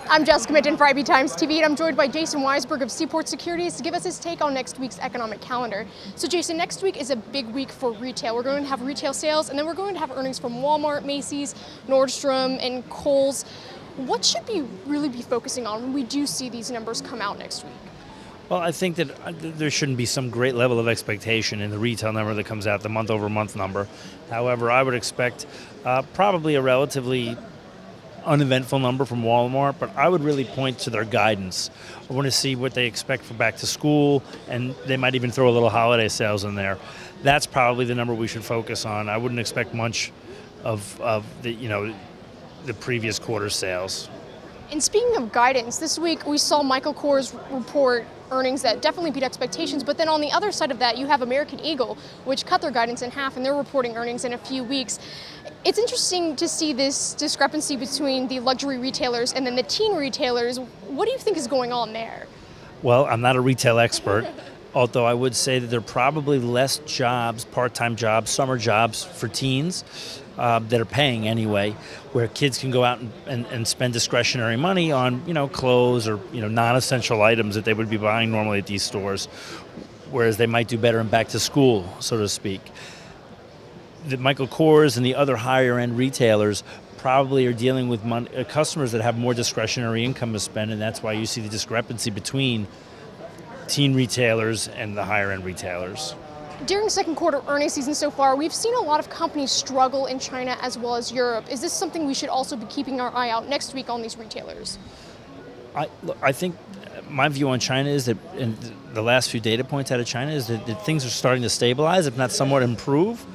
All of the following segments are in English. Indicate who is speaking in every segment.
Speaker 1: I'm Jessica Mitton for IB Times TV, and I'm joined by Jason Weisberg of Seaport Securities to give us his take on next week's economic calendar. So Jason, next week is a big week for retail. We're going to have retail sales, and then we're going to have earnings from Wal-Mart, Macy's, Nordstrom, and Kohl's. What should we really be focusing on when we do see these numbers come out next week?
Speaker 2: Well, I think that there shouldn't be some great level of expectation in the retail number that comes out, the month-over-month number. However, I would expect probably a relatively uneventful number from Walmart, but I would really point to their guidance. I want to see what they expect for back to school, and they might even throw a little holiday sales in there. That's probably the number we should focus on. I wouldn't expect much of the previous quarter sales.
Speaker 1: And speaking of guidance, this week we saw Michael Kors report earnings that definitely beat expectations, but then on the other side of that, you have American Eagle, which cut their guidance in half, and they're reporting earnings in a few weeks. It's interesting to see this discrepancy between the luxury retailers and then the teen retailers. What do you think is going on there?
Speaker 2: Well, I'm not a retail expert, although I would say that there are probably less jobs, part-time jobs, summer jobs for teens that are paying anyway, where kids can go out and spend discretionary money on, clothes or, non-essential items that they would be buying normally at these stores, whereas they might do better in back to school, so to speak. The Michael Kors and the other higher-end retailers probably are dealing with customers that have more discretionary income to spend, and that's why you see the discrepancy between teen retailers and the higher-end retailers.
Speaker 1: During second quarter earnings season so far, we've seen a lot of companies struggle in China as well as Europe. Is this something we should also be keeping our eye out next week on these retailers?
Speaker 2: I think my view on China is that, and the last few data points out of China is that things are starting to stabilize, if not somewhat improve.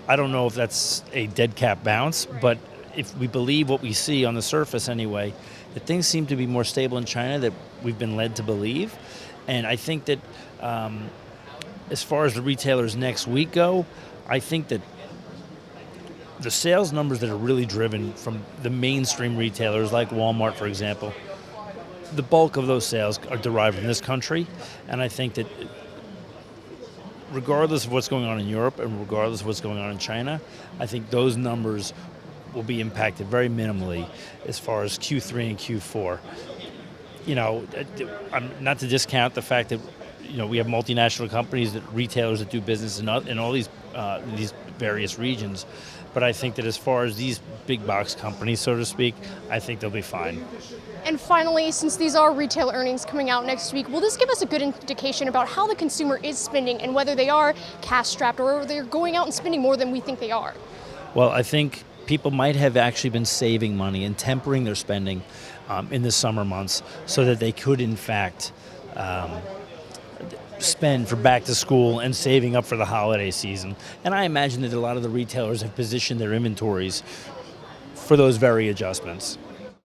Speaker 2: I don't know if that's a dead cat bounce, but if we believe what we see on the surface anyway, that things seem to be more stable in China than we've been led to believe. And I think that as far as the retailers next week go, I think that the sales numbers that are really driven from the mainstream retailers like Walmart, for example, the bulk of those sales are derived from this country. And I think that regardless of what's going on in Europe and regardless of what's going on in China, I think those numbers will be impacted very minimally as far as Q3 and Q4. Not to discount the fact that we have multinational companies, retailers that do business in all these various regions. But I think that as far as these big box companies, so to speak, I think they'll be fine.
Speaker 1: And finally, since these are retail earnings coming out next week, will this give us a good indication about how the consumer is spending and whether they are cash-strapped or they're going out and spending more than we think they are?
Speaker 2: Well, I think people might have actually been saving money and tempering their spending in the summer months so that they could, in fact, spend for back to school and saving up for the holiday season. And I imagine that a lot of the retailers have positioned their inventories for those very adjustments.